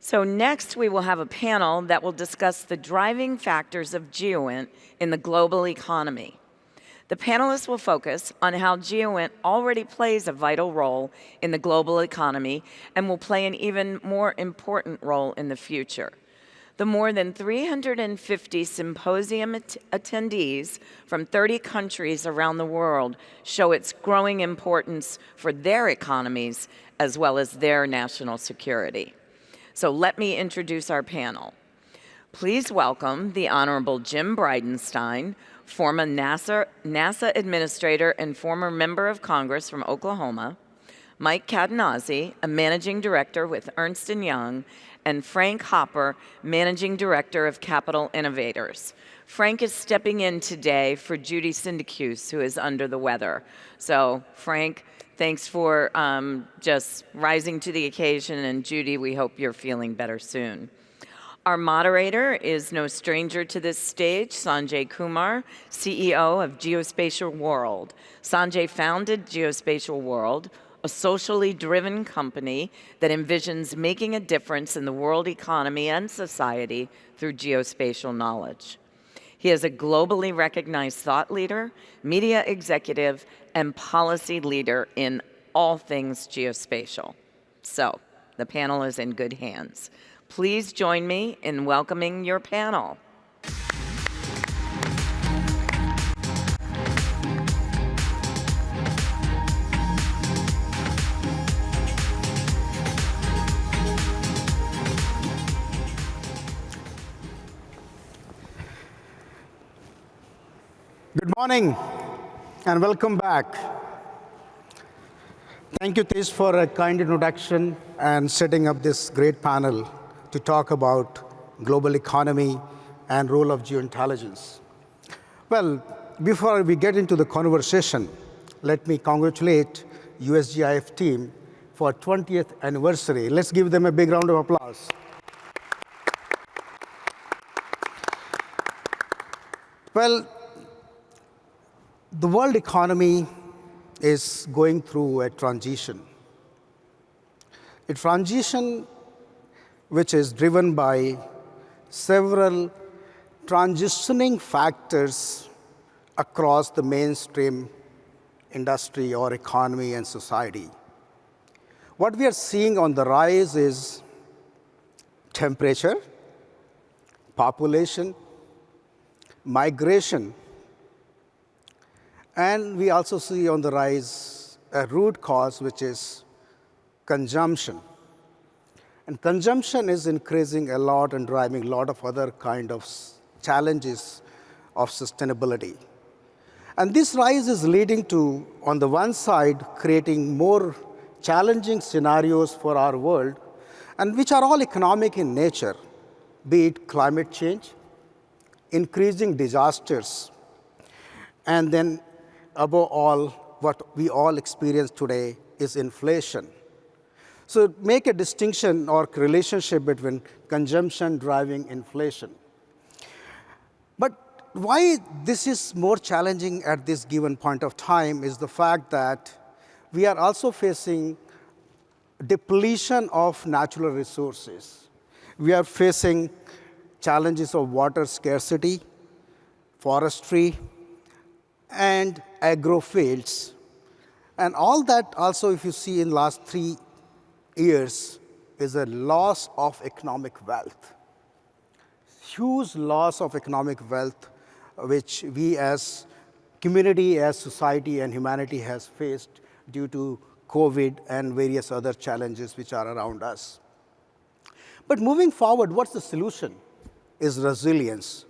So next, we will have a panel that will discuss the driving factors of GEOINT in the global economy. The panelists will focus on how GEOINT already plays a vital role in the global economy and will play an even more important role in the future. The more than 350 symposium attendees from 30 countries around the world show its growing importance for their economies as well as their national security. So let me introduce our panel. Please welcome the Honorable Jim Bridenstine, former NASA Administrator and former Member of Congress from Oklahoma, Mike Cadenazzi, a Managing Director with Ernst & Young, and Frank Hopper, Managing Director of Capital Innovators. Frank is stepping in today for Judy Sindicuse, who is under the weather. So, Frank, thanks for just rising to the occasion, and Judy, we hope you're feeling better soon. Our moderator is no stranger to this stage, Sanjay Kumar, CEO of Geospatial World. Sanjay founded Geospatial World, a socially driven company that envisions making a difference in the world economy and society through geospatial knowledge. He is a globally recognized thought leader, media executive, and policy leader in all things geospatial. So, the panel is in good hands. Please join me in welcoming your panel. Good morning and welcome back. Thank you, Tish, for a kind introduction and setting up this great panel to talk about global economy and role of geointelligence. Well, before we get into the conversation, let me congratulate USGIF team for 20th anniversary. Let's give them a big round of applause. Well, the world economy is going through a transition. A transition which is driven by several transitioning factors across the mainstream industry or economy and society. What we are seeing on the rise is temperature, population, migration, and we also see on the rise a root cause, which is consumption. And consumption is increasing a lot and driving a lot of other kind of challenges of sustainability. And this rise is leading to, on the one side, creating more challenging scenarios for our world, and which are all economic in nature, be it climate change, increasing disasters, and then above all, what we all experience today is inflation. So make a distinction or relationship between consumption driving inflation. But why this is more challenging at this given point of time is the fact that we are also facing depletion of natural resources. We are facing challenges of water scarcity, forestry, and agro fields. And all that also, if you see in the last 3 years, is a loss of economic wealth. Huge loss of economic wealth, which we as community, as society, and humanity has faced due to COVID and various other challenges which are around us. But moving forward, what's the solution? Is resilience.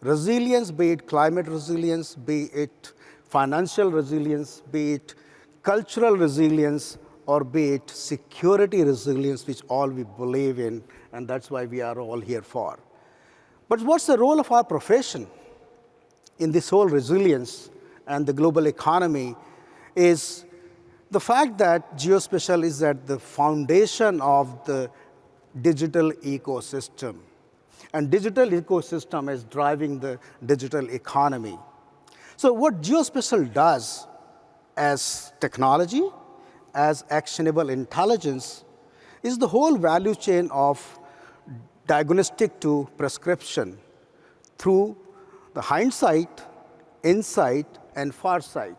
Resilience, be it climate resilience, be it financial resilience, be it cultural resilience, or be it security resilience, which all we believe in, and that's why we are all here for. But what's the role of our profession in this whole resilience and the global economy is the fact that geospatial is at the foundation of the digital ecosystem. And digital ecosystem is driving the digital economy. So what geospatial does as technology, as actionable intelligence, is the whole value chain of diagnostic to prescription through the hindsight, insight, and farsight.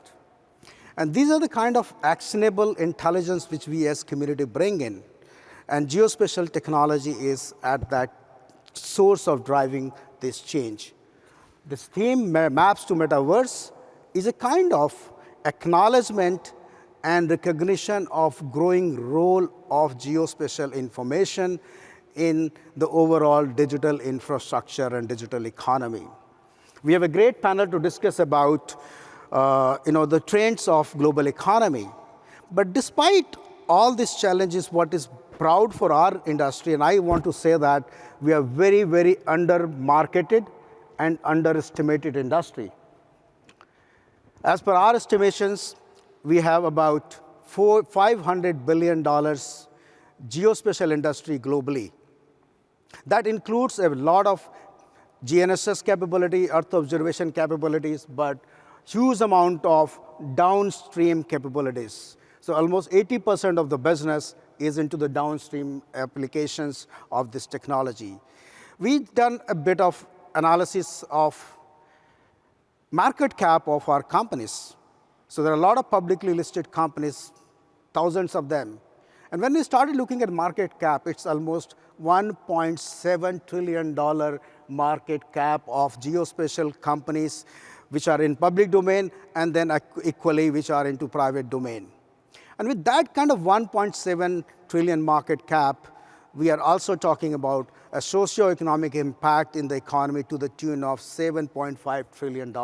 And these are the kind of actionable intelligence which we as community bring in. And geospatial technology is at that source of driving this change. This theme, Maps to Metaverse, is a kind of acknowledgement and recognition of growing role of geospatial information in the overall digital infrastructure and digital economy. We have a great panel to discuss about the trends of global economy. But despite all these challenges, what is proud for our industry, and I want to say that we are very, very under-marketed and underestimated industry. As per our estimations, we have about $500 billion geospatial industry globally. That includes a lot of GNSS capability, Earth observation capabilities, but huge amount of downstream capabilities. So almost 80% of the business is into the downstream applications of this technology. We've done a bit of analysis of market cap of our companies. So there are a lot of publicly listed companies, thousands of them. And when we started looking at market cap, it's almost $1.7 trillion market cap of geospatial companies which are in public domain, and then equally which are into private domain. And with that kind of 1.7 trillion market cap, we are also talking about a socio-economic impact in the economy to the tune of $7.5 trillion.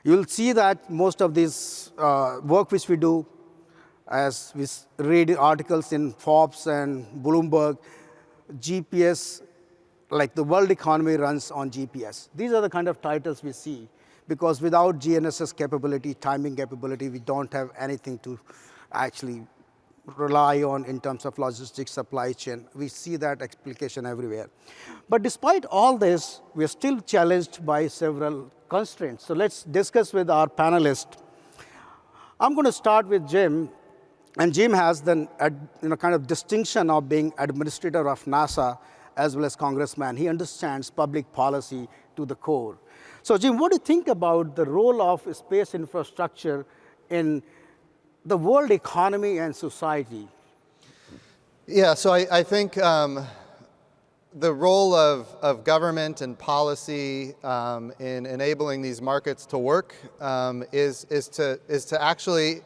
You'll see that most of this work which we do, as we read articles in Forbes and Bloomberg, GPS, like the world economy runs on GPS. These are the kind of titles we see, because without GNSS capability, timing capability, we don't have anything to actually rely on in terms of logistics, supply chain. We see that application everywhere. But despite all this, we are still challenged by several constraints. So let's discuss with our panelists. I'm going to start with Jim. And Jim has the kind of distinction of being administrator of NASA as well as congressman. He understands public policy to the core. So Jim, what do you think about the role of space infrastructure in the world economy and society? Yeah, so I think the role of government and policy in enabling these markets to work is to actually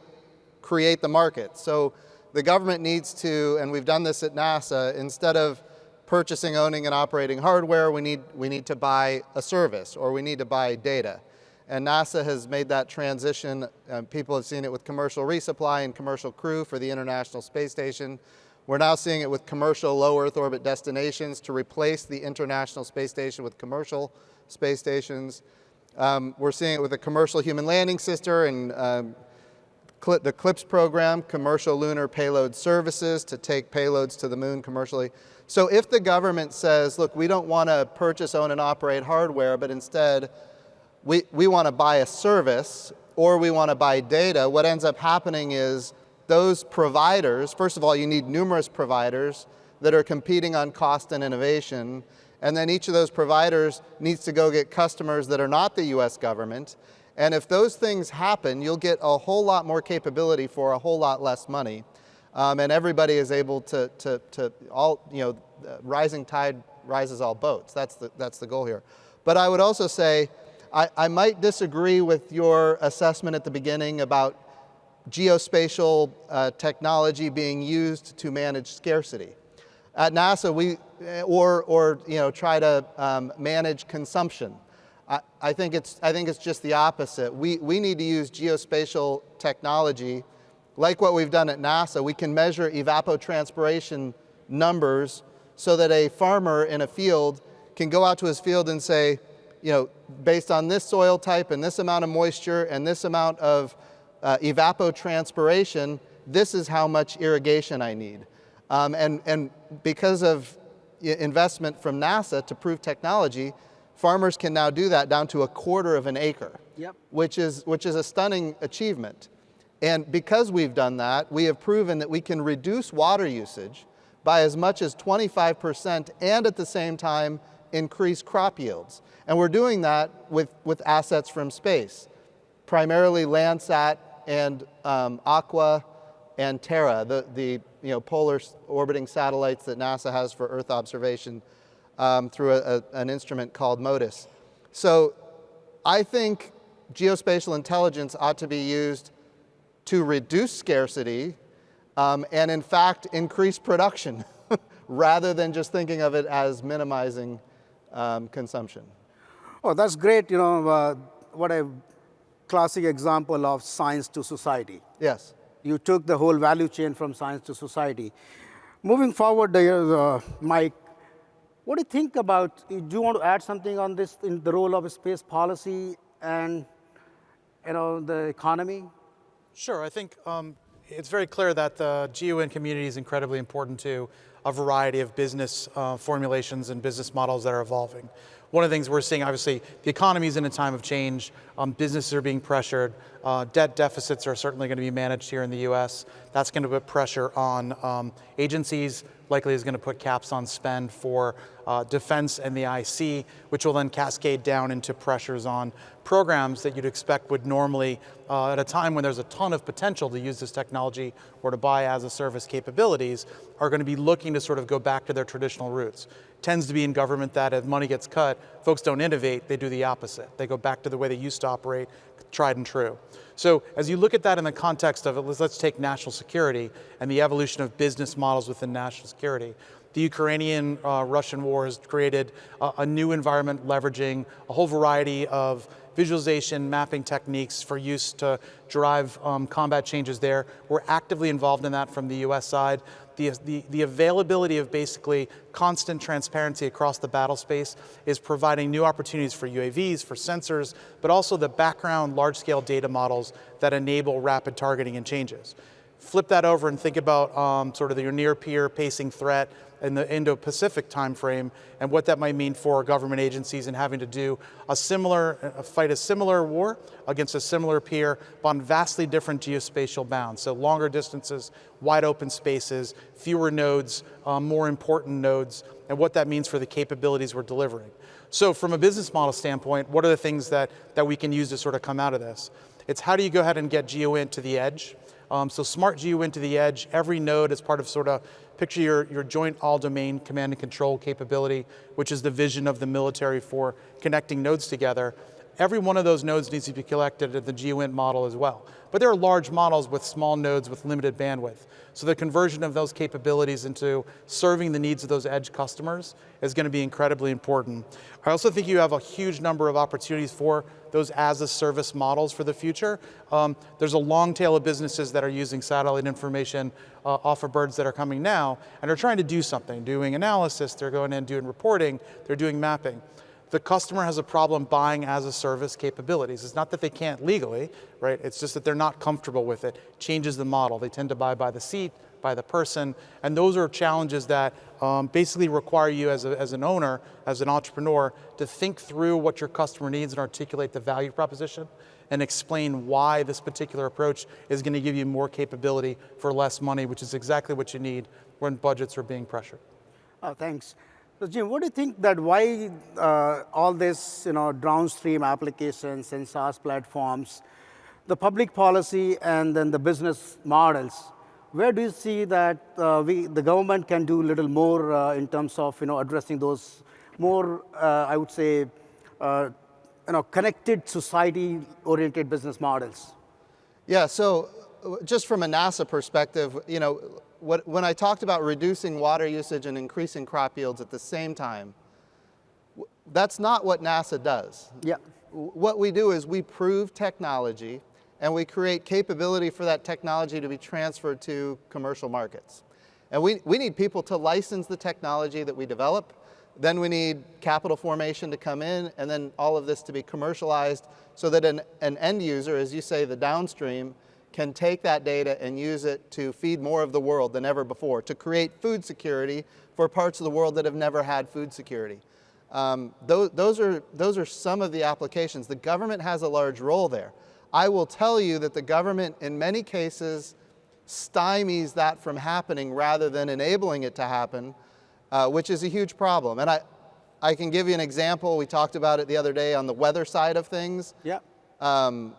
create the market. So the government needs to, and we've done this at NASA, instead of purchasing, owning, and operating hardware, we need to buy a service, or we need to buy data. And NASA has made that transition. People have seen it with commercial resupply and commercial crew for the International Space Station. We're now seeing it with commercial low Earth orbit destinations to replace the International Space Station with commercial space stations. We're seeing it with a commercial human landing system and the CLIPS program, Commercial Lunar Payload Services, to take payloads to the moon commercially. So if the government says, look, we don't want to purchase, own, and operate hardware, but instead we want to buy a service or we want to buy data, what ends up happening is those providers, first of all, you need numerous providers that are competing on cost and innovation, and then each of those providers needs to go get customers that are not the US government. And if those things happen, you'll get a whole lot more capability for a whole lot less money. And everybody is able to all, rising tide rises all boats. That's the goal here. But I would also say, I might disagree with your assessment at the beginning about geospatial technology being used to manage scarcity. At NASA, or try to manage consumption. I think it's just the opposite. We need to use geospatial technology, like what we've done at NASA. We can measure evapotranspiration numbers so that a farmer in a field can go out to his field and say, based on this soil type and this amount of moisture and this amount of evapotranspiration, this is how much irrigation I need. And because of investment from NASA to prove technology, farmers can now do that down to 1/4 of an acre, yep. which is a stunning achievement. And because we've done that, we have proven that we can reduce water usage by as much as 25% and at the same time increase crop yields. And we're doing that with assets from space, primarily Landsat and Aqua and Terra, the polar orbiting satellites that NASA has for Earth observation through an instrument called MODIS. So I think geospatial intelligence ought to be used to reduce scarcity and in fact increase production rather than just thinking of it as minimizing consumption. Oh, that's great. What a classic example of science to society. Yes. You took the whole value chain from science to society. Moving forward, Mike, what do you think about, do you want to add something on this, in the role of space policy and the economy? Sure, I think it's very clear that the GEOINT community is incredibly important to a variety of business formulations and business models that are evolving. One of the things we're seeing, obviously, the economy is in a time of change. Businesses are being pressured. Debt deficits are certainly going to be managed here in the US. That's going to put pressure on agencies, likely is going to put caps on spend for defense and the IC, which will then cascade down into pressures on programs that you'd expect would normally, at a time when there's a ton of potential to use this technology or to buy as a service capabilities, are going to be looking to sort of go back to their traditional roots. Tends to be in government that as money gets cut, folks don't innovate, they do the opposite. They go back to the way they used to operate, tried and true. So as you look at that in the context of, let's take national security and the evolution of business models within national security. The Ukrainian-Russian war has created a new environment leveraging a whole variety of visualization, mapping techniques for use to drive combat changes there. We're actively involved in that from the US side. The availability of basically constant transparency across the battle space is providing new opportunities for UAVs, for sensors, but also the background large-scale data models that enable rapid targeting and changes. Flip that over and think about sort of your near-peer pacing threat in the Indo-Pacific timeframe and what that might mean for government agencies and having to do fight a similar war against a similar peer, but on vastly different geospatial bounds. So longer distances, wide open spaces, fewer nodes, more important nodes, and what that means for the capabilities we're delivering. So from a business model standpoint, what are the things that we can use to sort of come out of this? It's how do you go ahead and get GEOINT to the edge? So smart GEOINT to the edge, every node is part of sort of, picture your joint all-domain command and control capability, which is the vision of the military for connecting nodes together. Every one of those nodes needs to be collected at the GEOINT model as well. But there are large models with small nodes with limited bandwidth. So the conversion of those capabilities into serving the needs of those edge customers is going to be incredibly important. I also think you have a huge number of opportunities for those as-a-service models for the future. There's a long tail of businesses that are using satellite information off of birds that are coming now, and are trying to do something, doing analysis, they're going in and doing reporting, they're doing mapping. The customer has a problem buying as-a-service capabilities. It's not that they can't legally, right? It's just that they're not comfortable with it. Changes the model. They tend to buy by the seat, by the person, and those are challenges that basically require you as an owner, as an entrepreneur, to think through what your customer needs and articulate the value proposition and explain why this particular approach is going to give you more capability for less money, which is exactly what you need when budgets are being pressured. Oh, thanks. So Jim, what do you think that why all this, downstream applications and SaaS platforms, the public policy and then the business models, where do you see that the government can do a little more in terms of, addressing those more, I would say, connected society-oriented business models? Yeah, so just from a NASA perspective, when I talked about reducing water usage and increasing crop yields at the same time, that's not what NASA does. Yeah. What we do is we prove technology and we create capability for that technology to be transferred to commercial markets. And we need people to license the technology that we develop. Then we need capital formation to come in, and then all of this to be commercialized so that an end user, as you say, the downstream, can take that data and use it to feed more of the world than ever before, to create food security for parts of the world that have never had food security. Those are some of the applications. The government has a large role there. I will tell you that the government, in many cases, stymies that from happening rather than enabling it to happen, which is a huge problem. And I can give you an example. We talked about it the other day on the weather side of things. Yeah. So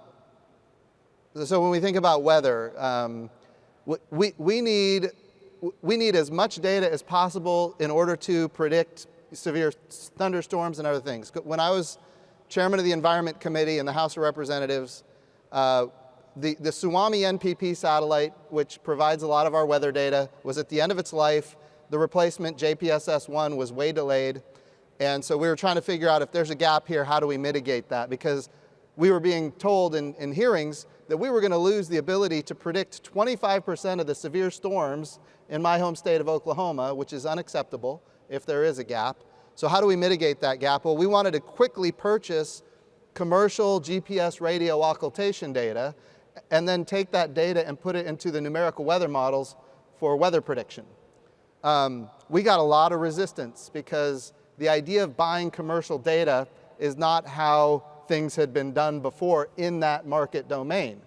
when we think about weather, we need as much data as possible in order to predict severe thunderstorms and other things. When I was chairman of the Environment Committee in the House of Representatives, the Tsunami NPP satellite, which provides a lot of our weather data, was at the end of its life. The replacement, JPSS-1, was way delayed. And so we were trying to figure out if there's a gap here, how do we mitigate that? Because we were being told in hearings that we were going to lose the ability to predict 25% of the severe storms in my home state of Oklahoma, which is unacceptable if there is a gap. So how do we mitigate that gap? Well, we wanted to quickly purchase commercial GPS radio occultation data and then take that data and put it into the numerical weather models for weather prediction. We got a lot of resistance because the idea of buying commercial data is not how things had been done before in that market domain.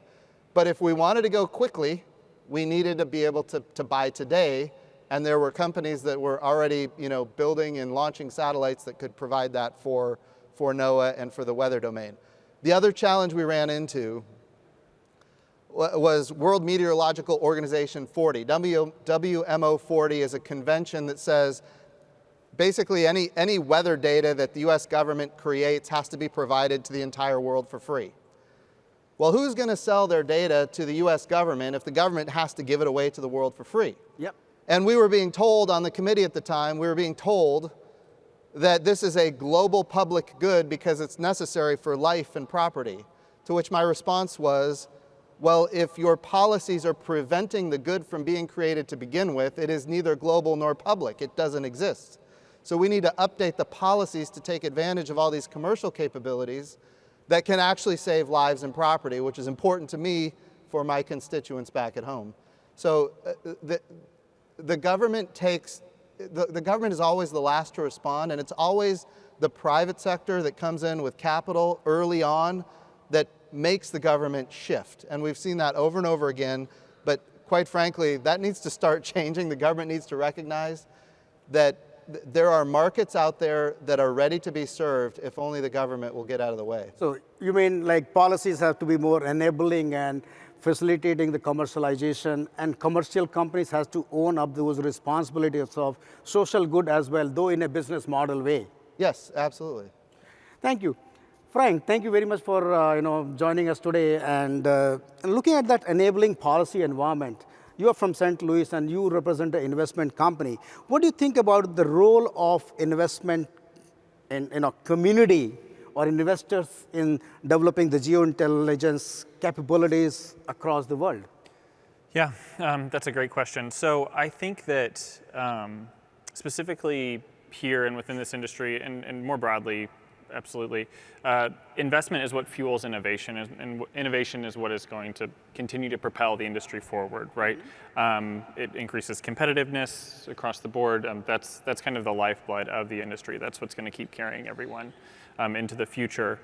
But if we wanted to go quickly, we needed to be able to buy today, and there were companies that were already, building and launching satellites that could provide that for NOAA and for the weather domain. The other challenge we ran into was World Meteorological Organization 40. WMO 40 is a convention that says basically any weather data that the US government creates has to be provided to the entire world for free. Well, who's going to sell their data to the US government if the government has to give it away to the world for free? Yep. And we were being told on the committee at the time, we were being told that this is a global public good because it's necessary for life and property. To which my response was, well, if your policies are preventing the good from being created to begin with, it is neither global nor public. It doesn't exist. So we need to update the policies to take advantage of all these commercial capabilities that can actually save lives and property, which is important to me for my constituents back at home. So the government the government is always the last to respond, and it's always the private sector that comes in with capital early on that makes the government shift. And we've seen that over and over again, but quite frankly, that needs to start changing. The government needs to recognize that there are markets out there that are ready to be served if only the government will get out of the way. So you mean like policies have to be more enabling and facilitating the commercialization, and commercial companies have to own up those responsibilities of social good as well, though in a business model way? Yes, absolutely. Thank you. Frank, thank you very much for joining us today. And looking at that enabling policy environment, you are from St. Louis and you represent an investment company. What do you think about the role of investment in a community or investors in developing the geointelligence capabilities across the world? Yeah, that's a great question. So I think that specifically here and within this industry and more broadly, absolutely, investment is what fuels innovation, and innovation is what is going to continue to propel the industry forward, right? It increases competitiveness across the board. That's kind of the lifeblood of the industry. That's what's going to keep carrying everyone into the future.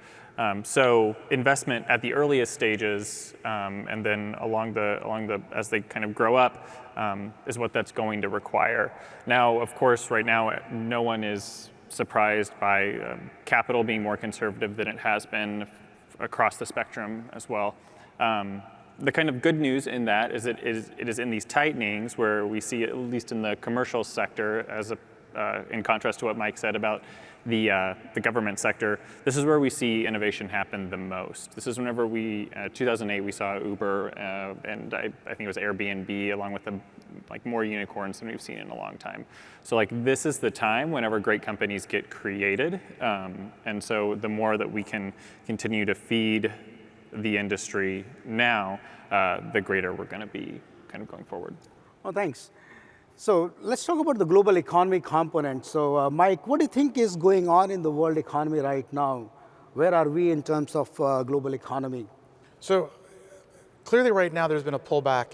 So investment at the earliest stages, and then along the as they kind of grow up, is what that's going to require. Now, of course, right now, no one is surprised by capital being more conservative than it has been across the spectrum as well. The kind of good news in that is it is in these tightenings where we see, at least in the commercial sector, as in contrast to what Mike said about the government sector, this is where we see innovation happen the most. This is whenever 2008, we saw Uber, and I think it was Airbnb, along with more unicorns than we've seen in a long time. So this is the time whenever great companies get created. And so the more that we can continue to feed the industry now, the greater we're going to be kind of going forward. Oh, thanks. So let's talk about the global economy component. So Mike, what do you think is going on in the world economy right now? Where are we in terms of global economy? So clearly right now there's been a pullback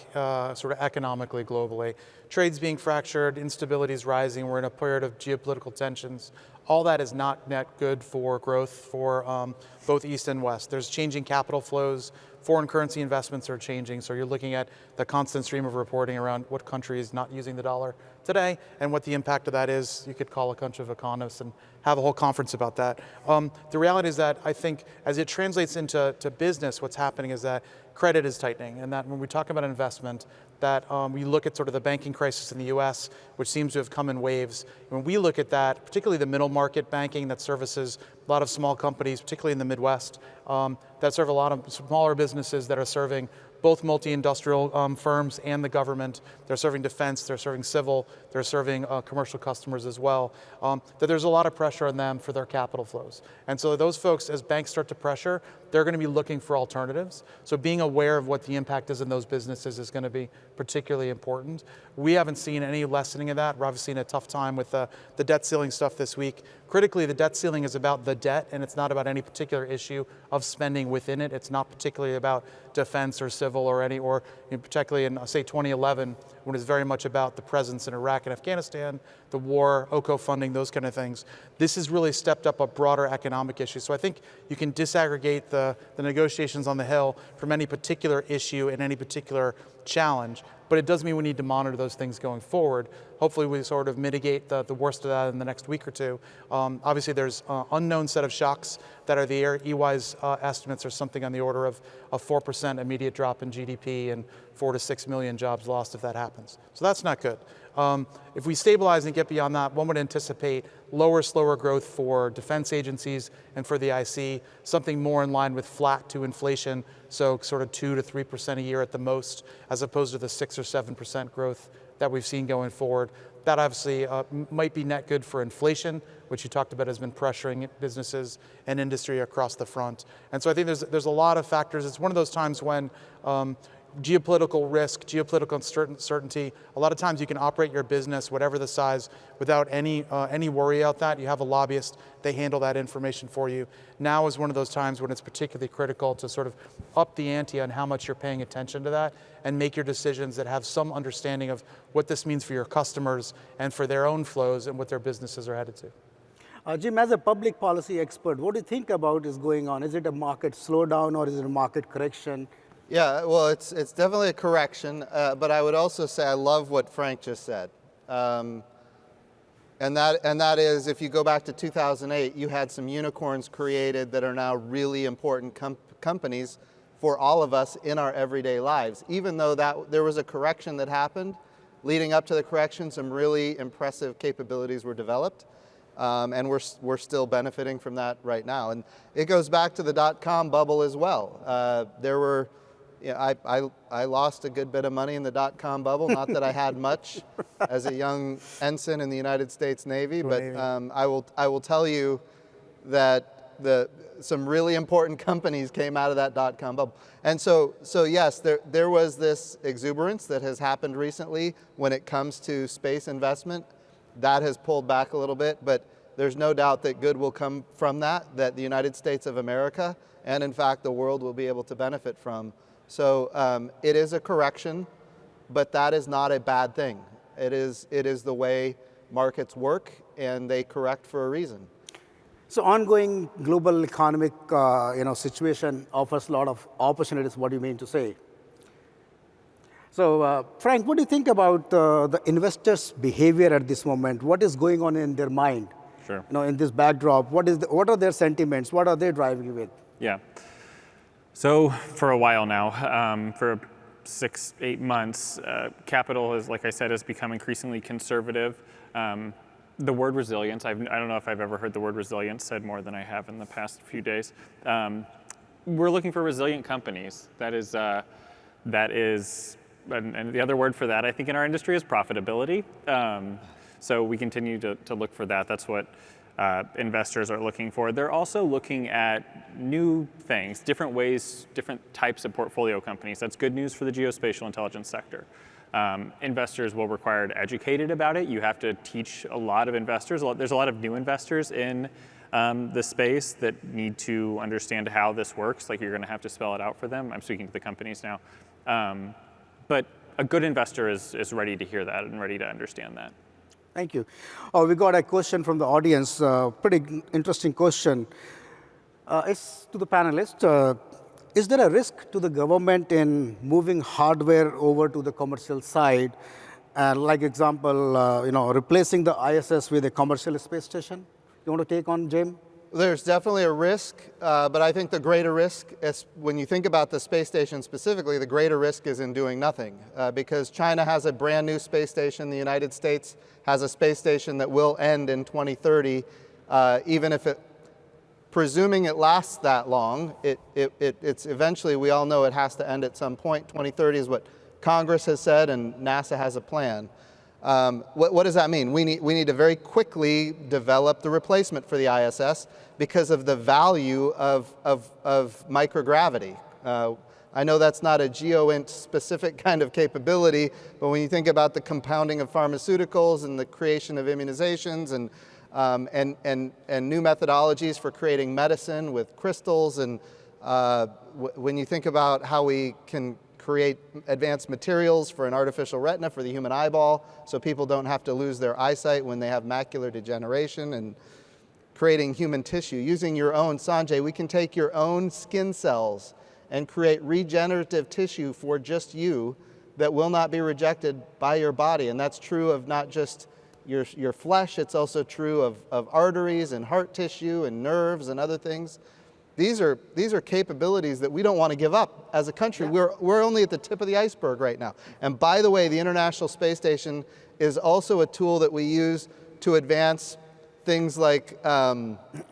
sort of economically, globally. Trade's being fractured, instability is rising, we're in a period of geopolitical tensions. All that is not net good for growth for both East and West. There's changing capital flows, foreign currency investments are changing, so you're looking at the constant stream of reporting around what country is not using the dollar today and what the impact of that is. You could call a bunch of economists and have a whole conference about that. The reality is that I think as it translates into business, what's happening is that credit is tightening, and that when we talk about investment, that we look at sort of the banking crisis in the US, which seems to have come in waves. When we look at that, particularly the middle market banking that services a lot of small companies, particularly in the Midwest, that serve a lot of smaller businesses that are serving both multi-industrial firms and the government. They're serving defense, they're serving civil, they're serving commercial customers as well. That there's a lot of pressure on them for their capital flows. And so those folks, as banks start to pressure, they're going to be looking for alternatives. So being aware of what the impact is in those businesses is going to be particularly important. We haven't seen any lessening of that. We're obviously in a tough time with the debt ceiling stuff this week. Critically, the debt ceiling is about the debt, and it's not about any particular issue of spending within it. It's not particularly about defense or civil or particularly in, say, 2011, when it's very much about the presence in Iraq and Afghanistan, the war, OCO funding, those kind of things. This has really stepped up a broader economic issue. So I think you can disaggregate the negotiations on the Hill from any particular issue and any particular challenge, but it does mean we need to monitor those things going forward. Hopefully we sort of mitigate the worst of that in the next week or two. Obviously there's an unknown set of shocks that are there. EY's estimates are something on the order of a 4% immediate drop in GDP and 4 to 6 million jobs lost if that happens. So that's not good. If we stabilize and get beyond that, one would anticipate lower, slower growth for defense agencies and for the IC, something more in line with flat to inflation, so sort of 2 to 3% a year at the most, as opposed to the 6 or 7% growth that we've seen going forward. That obviously might be net good for inflation, which you talked about has been pressuring businesses and industry across the front. And so I think there's a lot of factors. It's one of those times when geopolitical risk, geopolitical uncertainty, a lot of times you can operate your business, whatever the size, without any worry about that. You have a lobbyist, they handle that information for you. Now is one of those times when it's particularly critical to sort of up the ante on how much you're paying attention to that and make your decisions that have some understanding of what this means for your customers and for their own flows and what their businesses are headed to. Jim, as a public policy expert, what do you think about is going on? Is it a market slowdown or is it a market correction? Yeah, well, it's definitely a correction, but I would also say I love what Frank just said. And that is, if you go back to 2008, you had some unicorns created that are now really important companies for all of us in our everyday lives. Even though there was a correction that happened, leading up to the correction, some really impressive capabilities were developed. And we're still benefiting from that right now. And it goes back to the dot-com bubble as well. There were, I lost a good bit of money in the dot-com bubble. Not that I had much as a young ensign in the United States Navy, but I will tell you that some really important companies came out of that dot-com bubble. And so yes, there was this exuberance that has happened recently when it comes to space investment. That has pulled back a little bit, but there's no doubt that good will come from that the United States of America and in fact the world will be able to benefit from. So it is a correction, but that is not a bad thing. It is the way markets work and they correct for a reason. So ongoing global economic situation offers a lot of opportunities, what do you mean to say? So Frank, what do you think about the investors' behavior at this moment? What is going on in their mind? Sure. In this backdrop, what are their sentiments? What are they driving with? Yeah. So for a while now, for 6-8 months, capital is, like I said, has become increasingly conservative. The word resilience, I don't know if I've ever heard the word resilience said more than I have in the past few days. We're looking for resilient companies. That is, and the other word for that, I think, in our industry is profitability. So we continue to look for that. That's what investors are looking for. They're also looking at new things, different ways, different types of portfolio companies. That's good news for the geospatial intelligence sector. Investors will require to be educated about it. You have to teach a lot of investors. There's a lot of new investors in the space that need to understand how this works. Like, you're going to have to spell it out for them. I'm speaking to the companies now. But a good investor is ready to hear that and ready to understand that. Thank you. Oh, we got a question from the audience, pretty interesting question. It's to the panelists. Is there a risk to the government in moving hardware over to the commercial side? Like example, replacing the ISS with a commercial space station? You want to take on, Jim? There's definitely a risk, but I think the greater risk is when you think about the space station specifically, the greater risk is in doing nothing, because China has a brand new space station. The United States has a space station that will end in 2030, even if presuming it lasts that long, it's eventually, we all know it has to end at some point. 2030 is what Congress has said, and NASA has a plan. What does that mean? We need to very quickly develop the replacement for the ISS because of the value of microgravity. I know that's not a GEOINT specific kind of capability, but when you think about the compounding of pharmaceuticals and the creation of immunizations and new methodologies for creating medicine with crystals, and when you think about how we can create advanced materials for an artificial retina for the human eyeball so people don't have to lose their eyesight when they have macular degeneration, and creating human tissue. Using your own, Sanjay, we can take your own skin cells and create regenerative tissue for just you that will not be rejected by your body. And that's true of not just your flesh, it's also true of arteries and heart tissue and nerves and other things. These are capabilities that we don't want to give up as a country. Yeah. We're only at the tip of the iceberg right now. And by the way, the International Space Station is also a tool that we use to advance things like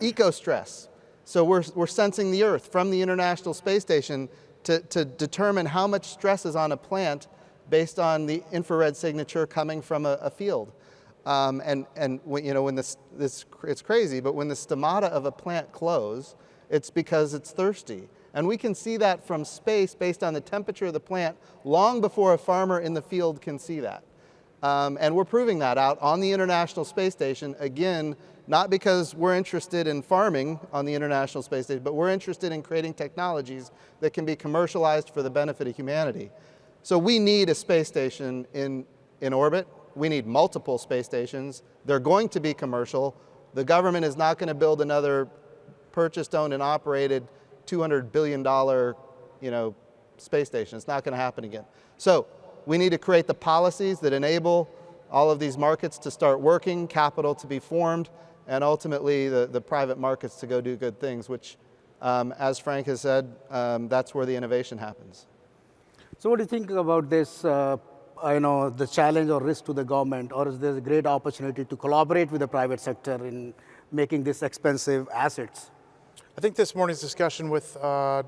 eco-stress. So we're sensing the Earth from the International Space Station to determine how much stress is on a plant based on the infrared signature coming from a field. And when it's crazy, but when the stomata of a plant close, it's because it's thirsty. And we can see that from space based on the temperature of the plant long before a farmer in the field can see that. And we're proving that out on the International Space Station, again, not because we're interested in farming on the International Space Station, but we're interested in creating technologies that can be commercialized for the benefit of humanity. So we need a space station in orbit. We need multiple space stations. They're going to be commercial. The government is not going to build another purchased, owned, and operated $200 billion space station. It's not going to happen again. So we need to create the policies that enable all of these markets to start working, capital to be formed, and ultimately the private markets to go do good things, which, as Frank has said, that's where the innovation happens. So what do you think about this, the challenge or risk to the government, or is there a great opportunity to collaborate with the private sector in making these expensive assets? I think this morning's discussion with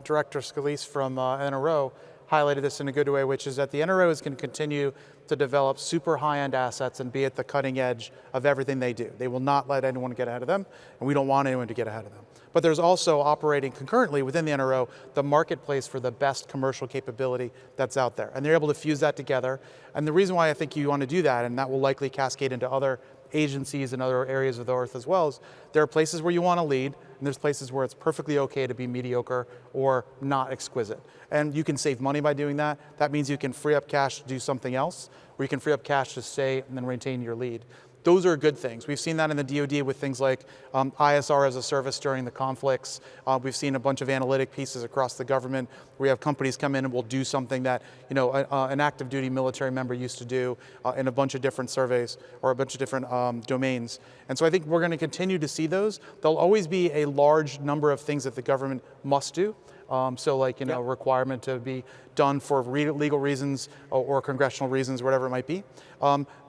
Director Scalise from NRO highlighted this in a good way, which is that the NRO is going to continue to develop super high-end assets and be at the cutting edge of everything they do. They will not let anyone get ahead of them, and we don't want anyone to get ahead of them. But there's also operating concurrently within the NRO the marketplace for the best commercial capability that's out there. And they're able to fuse that together. And the reason why I think you want to do that, and that will likely cascade into other agencies and other areas of the earth as well, is there are places where you want to lead, and there's places where it's perfectly okay to be mediocre or not exquisite. And you can save money by doing that. That means you can free up cash to do something else, or you can free up cash to stay and then retain your lead. Those are good things. We've seen that in the DoD with things like ISR as a service during the conflicts. We've seen a bunch of analytic pieces across the government where we have companies come in and will do something that an active duty military member used to do in a bunch of different surveys or a bunch of different domains. And so I think we're going to continue to see those. There'll always be a large number of things that the government must do. Requirement to be done for legal reasons or congressional reasons, whatever it might be.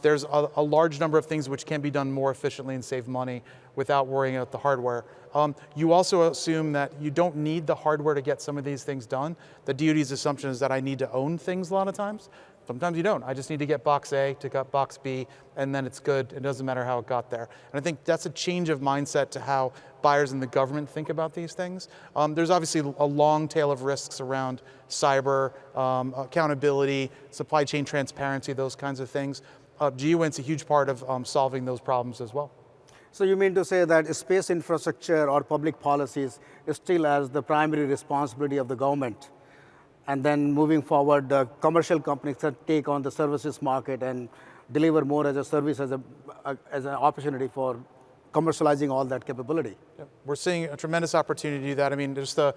There's a large number of things which can be done more efficiently and save money without worrying about the hardware. You also assume that you don't need the hardware to get some of these things done. The DoD's assumption is that I need to own things a lot of times. Sometimes you don't. I just need to get box A to get box B, and then it's good. It doesn't matter how it got there. And I think that's a change of mindset to how buyers in the government think about these things. There's obviously a long tail of risks around cyber, accountability, supply chain transparency, those kinds of things. GEOINT's a huge part of solving those problems as well. So you mean to say that space infrastructure or public policies is still as the primary responsibility of the government, and then moving forward, the commercial companies that take on the services market and deliver more as a service, as an opportunity for commercializing all that capability. Yep. We're seeing a tremendous opportunity to do that. I mean, just the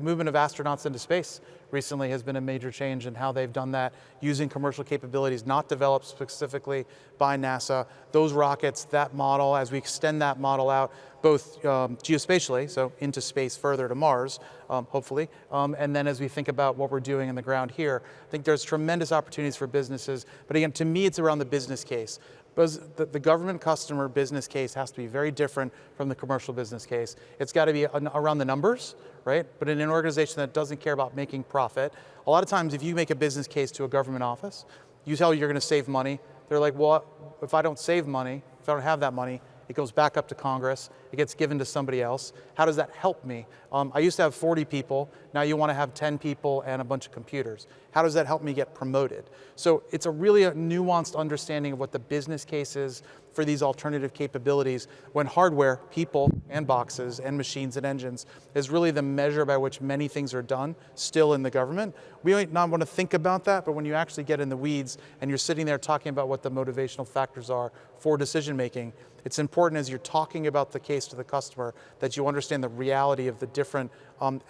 movement of astronauts into space recently has been a major change in how they've done that, using commercial capabilities not developed specifically by NASA. Those rockets, that model, as we extend that model out, both geospatially, so into space further to Mars, hopefully, and then as we think about what we're doing in the ground here, I think there's tremendous opportunities for businesses. But again, to me, it's around the business case. Because the government customer business case has to be very different from the commercial business case. It's got to be around the numbers, right? But in an organization that doesn't care about making profit, a lot of times if you make a business case to a government office, you tell you're going to save money, they're like, well, if I don't save money, if I don't have that money, it goes back up to Congress, it gets given to somebody else. How does that help me? I used to have 40 people, now you want to have 10 people and a bunch of computers. How does that help me get promoted? So it's really a nuanced understanding of what the business case is for these alternative capabilities, when hardware, people and boxes and machines and engines is really the measure by which many things are done still in the government. We might not want to think about that, but when you actually get in the weeds and you're sitting there talking about what the motivational factors are for decision making, it's important as you're talking about the case to the customer that you understand the reality of the different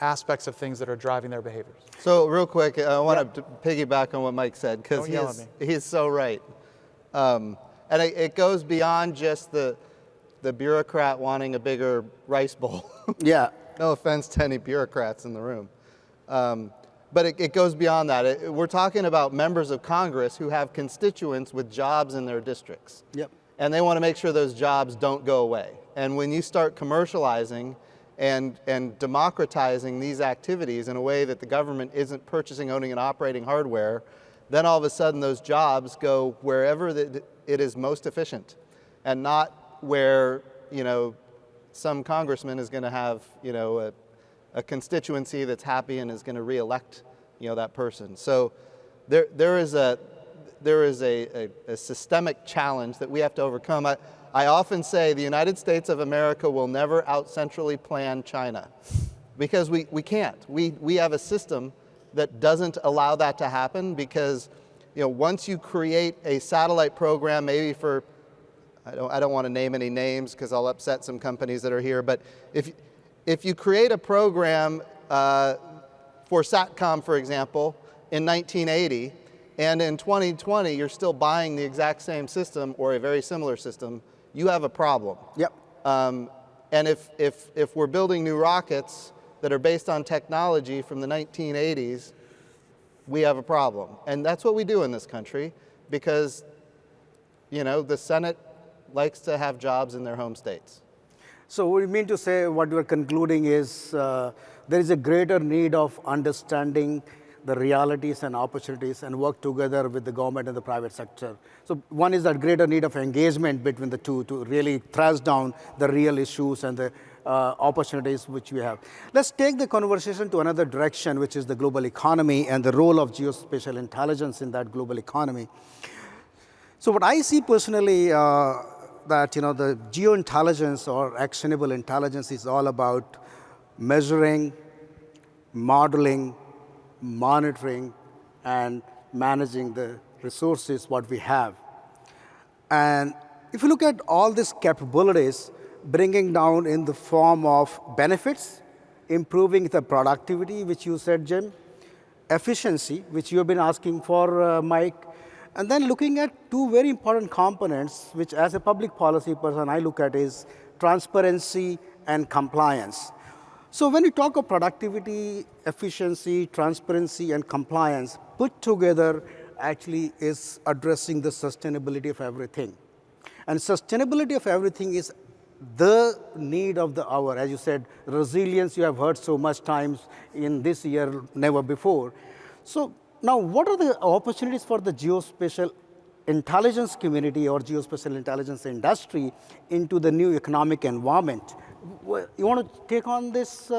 aspects of things that are driving their behaviors. So real quick, I want to piggyback on what Mike said, because he's so right. And it goes beyond just the bureaucrat wanting a bigger rice bowl. Yeah. No offense to any bureaucrats in the room. But it goes beyond that. We're talking about members of Congress who have constituents with jobs in their districts. Yep. And they want to make sure those jobs don't go away. And when you start commercializing and democratizing these activities in a way that the government isn't purchasing, owning, and operating hardware, then all of a sudden those jobs go wherever it is most efficient, and not where, you know, some congressman is going to have, you know, a constituency that's happy and is going to re-elect, you know, that person. So there is a systemic challenge that we have to overcome. I often say the United States of America will never out-centrally plan China, because we can't. We have a system that doesn't allow that to happen, because, you know, once you create a satellite program, maybe for, I don't want to name any names because I'll upset some companies that are here, but if you create a program for SATCOM, for example, in 1980, and in 2020 you're still buying the exact same system or a very similar system, you have a problem. Yep. And if we're building new rockets that are based on technology from the 1980s, we have a problem. And that's what we do in this country, because, you know, the Senate likes to have jobs in their home states. So what you mean to say, what you are concluding is there is a greater need of understanding the realities and opportunities and work together with the government and the private sector. So one is that greater need of engagement between the two to really thrash down the real issues and the opportunities which we have. Let's take the conversation to another direction, which is the global economy and the role of geospatial intelligence in that global economy. So what I see personally, that, you know, the geointelligence or actionable intelligence is all about measuring, modeling, monitoring, and managing the resources what we have. And if you look at all these capabilities, bringing down in the form of benefits, improving the productivity, which you said, Jim, efficiency, which you have been asking for, Mike, and then looking at two very important components, which as a public policy person I look at, is transparency and compliance. So when we talk of productivity, efficiency, transparency, and compliance, put together actually is addressing the sustainability of everything. And sustainability of everything is the need of the hour. As you said, resilience you have heard so much times in this year, never before. So now what are the opportunities for the geospatial intelligence community or geospatial intelligence industry into the new economic environment? You want to take on this,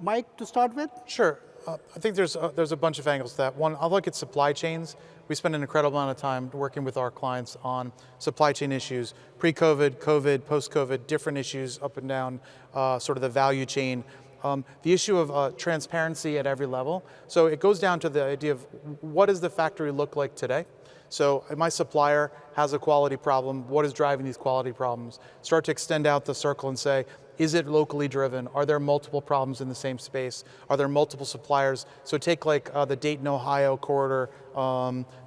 Mike, to start with? Sure. I think there's a bunch of angles to that. One, I'll look at supply chains. We spend an incredible amount of time working with our clients on supply chain issues, pre-COVID, COVID, post-COVID, different issues up and down sort of the value chain. The issue of transparency at every level. So it goes down to the idea of what does the factory look like today? So my supplier has a quality problem. What is driving these quality problems? Start to extend out the circle and say, is it locally driven? Are there multiple problems in the same space? Are there multiple suppliers? So take like the Dayton, Ohio corridor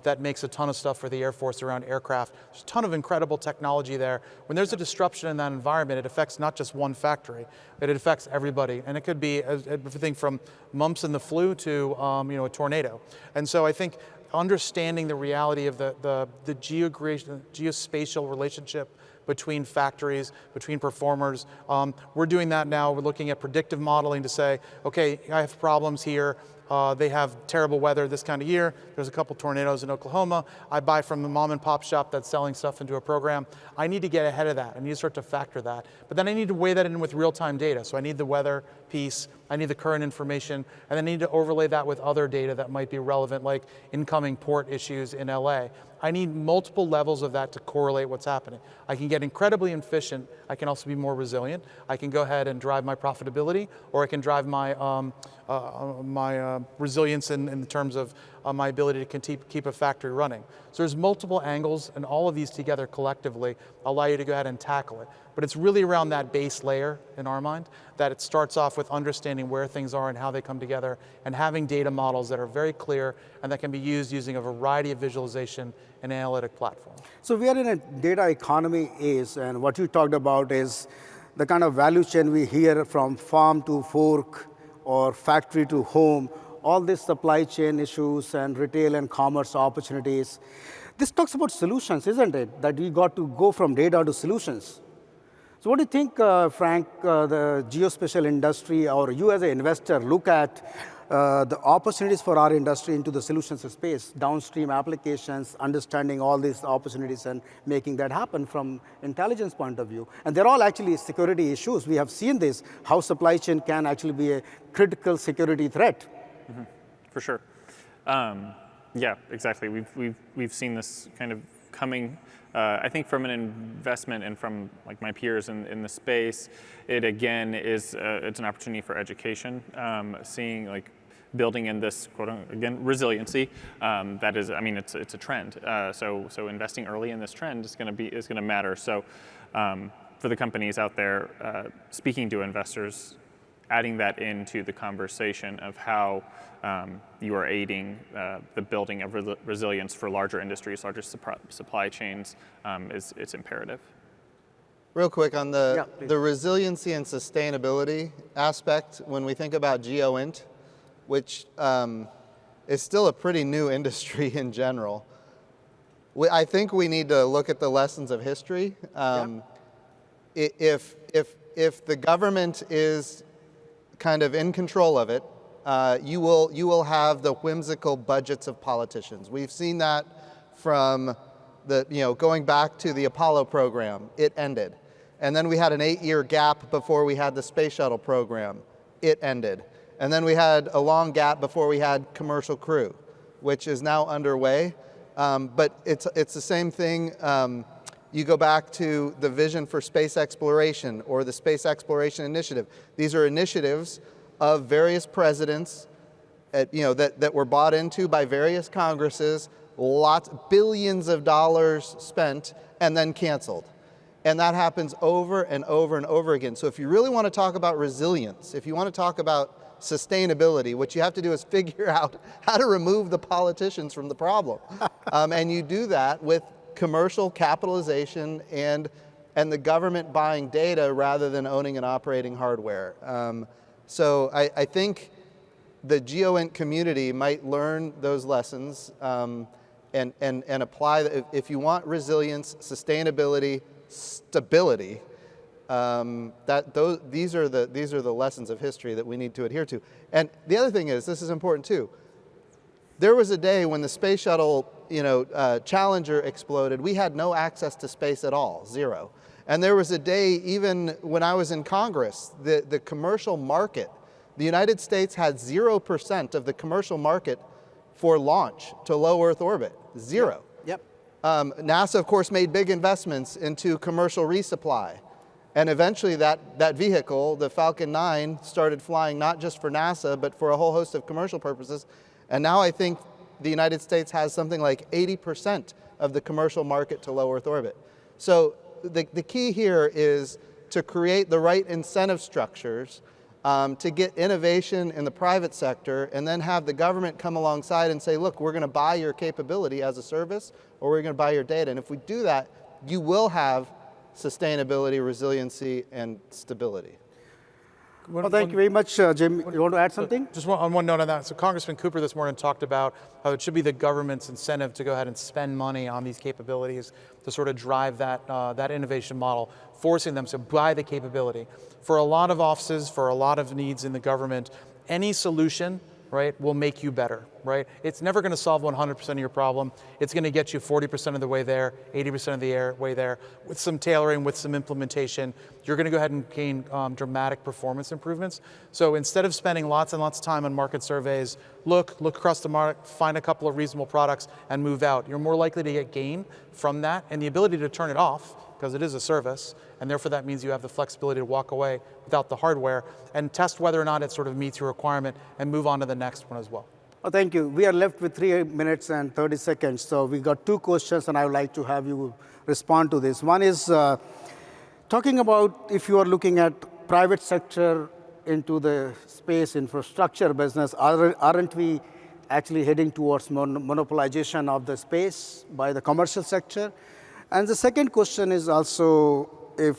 that makes a ton of stuff for the Air Force around aircraft. There's a ton of incredible technology there. When there's a disruption in that environment, it affects not just one factory, but it affects everybody. And it could be everything from mumps and the flu to a tornado. And so I think understanding the reality of the geospatial relationship between factories, between performers. We're doing that now. We're looking at predictive modeling to say, okay, I have problems here. They have terrible weather this kind of year. There's a couple tornadoes in Oklahoma. I buy from the mom and pop shop that's selling stuff into a program. I need to get ahead of that. I need to start to factor that. But then I need to weigh that in with real-time data. So I need the weather piece, I need the current information, and then I need to overlay that with other data that might be relevant, like incoming port issues in LA. I need multiple levels of that to correlate what's happening. I can get incredibly efficient. I can also be more resilient. I can go ahead and drive my profitability, or I can drive my resilience in terms of my ability to keep a factory running. So there's multiple angles, and all of these together collectively allow you to go ahead and tackle it. But it's really around that base layer in our mind, that it starts off with understanding where things are and how they come together, and having data models that are very clear and that can be used using a variety of visualization and analytic platforms. So we are in a data economy age, and what you talked about is the kind of value chain we hear from farm to fork or factory to home, all these supply chain issues and retail and commerce opportunities. This talks about solutions, isn't it? That we got to go from data to solutions. So what do you think, Frank, the geospatial industry, or you as an investor, look at the opportunities for our industry into the solutions space, downstream applications, understanding all these opportunities and making that happen from intelligence point of view. And they're all actually security issues. We have seen this, how supply chain can actually be a critical security threat. Mm-hmm. For sure. Yeah, exactly. We've seen this kind of coming. I think from an investment and from like my peers in the space, it again is it's an opportunity for education. Seeing like building in this quote again resiliency. That is, I mean, it's a trend. So investing early in this trend is going to matter. So for the companies out there speaking to investors, adding that into the conversation of how you are aiding the building of resilience for larger industries, larger supply chains, it's imperative. Real quick on the resiliency and sustainability aspect, when we think about GEOINT, which is still a pretty new industry in general, I think we need to look at the lessons of history. If the government is kind of in control of it, you will have the whimsical budgets of politicians. We've seen that from going back to the Apollo program. It ended. And then we had an 8-year gap before we had the space shuttle program. It ended. And then we had a long gap before we had Commercial Crew, which is now underway. But it's the same thing. You go back to the vision for space exploration or the Space Exploration Initiative. These are initiatives of various presidents that were bought into by various Congresses, billions of dollars spent, and then canceled. And that happens over and over and over again. So if you really want to talk about resilience, if you want to talk about sustainability, what you have to do is figure out how to remove the politicians from the problem. And you do that with commercial capitalization and the government buying data rather than owning and operating hardware. So I think the GEOINT community might learn those lessons and apply that. If you want resilience, sustainability, stability, these are the lessons of history that we need to adhere to. And the other thing is, this is important too. There was a day when the space shuttle, Challenger exploded. We had no access to space at all, zero. And there was a day, even when I was in Congress, the commercial market The United States had 0% of the commercial market for launch to low Earth orbit, 0. Yep. NASA, of course, made big investments into commercial resupply. And eventually that vehicle, the Falcon 9, started flying not just for NASA, but for a whole host of commercial purposes. And now I think the United States has something like 80% of the commercial market to low Earth orbit. So the key here is to create the right incentive structures to get innovation in the private sector, and then have the government come alongside and say, look, we're going to buy your capability as a service, or we're going to buy your data. And if we do that, you will have sustainability, resiliency, and stability. Well, thank you very much, Jim. You want to add something? Just on one note on that. So Congressman Cooper this morning talked about how it should be the government's incentive to go ahead and spend money on these capabilities to sort of drive that innovation model, forcing them to buy the capability. For a lot of offices, for a lot of needs in the government, any solution, right, will make you better, right? It's never going to solve 100% of your problem. It's going to get you 40% of the way there, 80% of the way there. With some tailoring, with some implementation, you're going to go ahead and gain dramatic performance improvements. So instead of spending lots and lots of time on market surveys, look across the market, find a couple of reasonable products, and move out. You're more likely to get gain from that, and the ability to turn it off, because it is a service, and therefore that means you have the flexibility to walk away without the hardware and test whether or not it sort of meets your requirement and move on to the next one as well. Oh, thank you. We are left with 3 minutes and 30 seconds. So we got 2 questions, and I would like to have you respond to this. One is talking about if you are looking at private sector into the space infrastructure business, aren't we actually heading towards monopolization of the space by the commercial sector? And the second question is also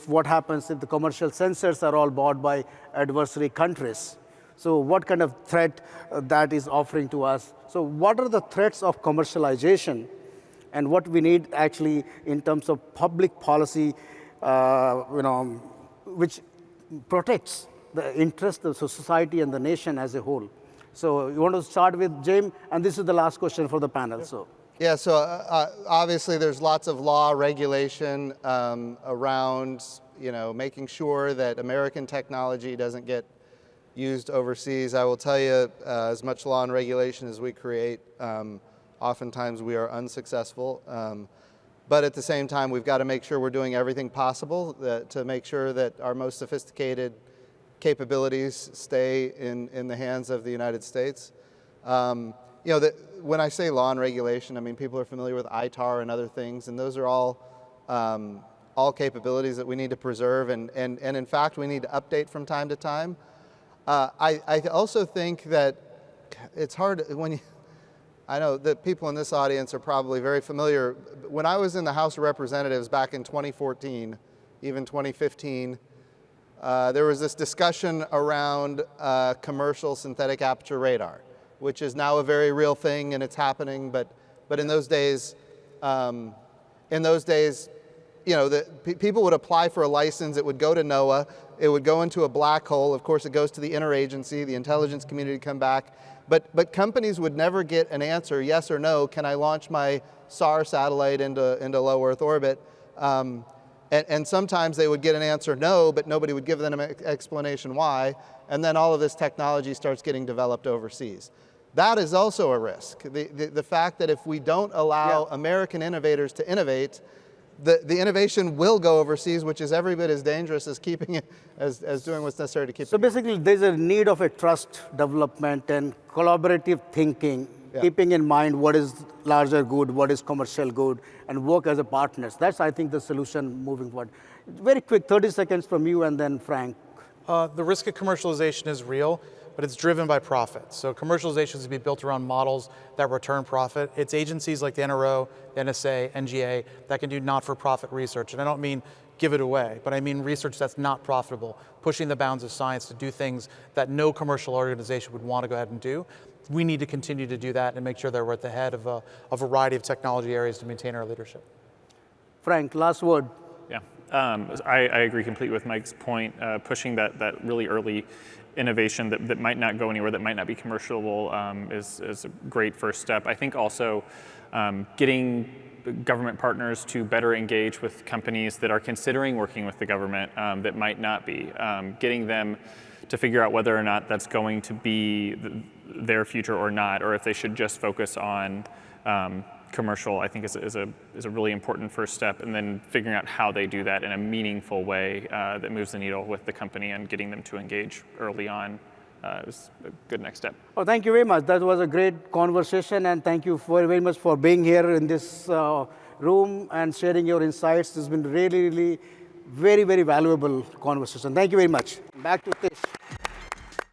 what happens if the commercial sensors are all bought by adversary countries? So what kind of threat that is offering to us? So what are the threats of commercialization, and what we need actually in terms of public policy, which protects the interest of society and the nation as a whole? So you want to start with Jim, and this is the last question for the panel. So. Yeah, so obviously there's lots of law regulation around, making sure that American technology doesn't get used overseas. I will tell you, as much law and regulation as we create, oftentimes we are unsuccessful. But at the same time, we've got to make sure we're doing everything possible to make sure that our most sophisticated capabilities stay in the hands of the United States. When I say law and regulation, I mean people are familiar with ITAR and other things, and those are all capabilities that we need to preserve, and in fact we need to update from time to time. I also think that it's hard I know that people in this audience are probably very familiar. When I was in the House of Representatives back in 2014, even 2015, there was this discussion around commercial synthetic aperture radar, which is now a very real thing, and it's happening. But in those days, people would apply for a license. It would go to NOAA. It would go into a black hole. Of course, it goes to the interagency, the intelligence community, come back. But companies would never get an answer, yes or no. Can I launch my SAR satellite into low Earth orbit? And sometimes they would get an answer no, but nobody would give them an explanation why. And then all of this technology starts getting developed overseas. That is also a risk. The fact that if we don't allow American innovators to innovate, the innovation will go overseas, which is every bit as dangerous as keeping it, as doing what's necessary to keep it. So basically, there's a need of a trust development and collaborative thinking, keeping in mind what is larger good, what is commercial good, and work as a partners. That's, I think, the solution moving forward. Very quick, 30 seconds from you, and then Frank. The risk of commercialization is real, but it's driven by profit. So commercialization is to be built around models that return profit. It's agencies like the NRO, the NSA, NGA that can do not-for-profit research. And I don't mean give it away, but I mean research that's not profitable, pushing the bounds of science to do things that no commercial organization would want to go ahead and do. We need to continue to do that and make sure that we're at the head of a variety of technology areas to maintain our leadership. Frank, last word. Yeah, I agree completely with Mike's point. Pushing that really early innovation that might not go anywhere, that might not be commercial, is a great first step. I think also getting government partners to better engage with companies that are considering working with the government that might not be. Getting them to figure out whether or not that's going to be their future or not, or if they should just focus on commercial, I think is a really important first step, and then figuring out how they do that in a meaningful way that moves the needle with the company and getting them to engage early on is a good next step. Oh, thank you very much. That was a great conversation, and thank you very much for being here in this room and sharing your insights. It's been really, really very, very valuable conversation. Thank you very much. Back to Tish.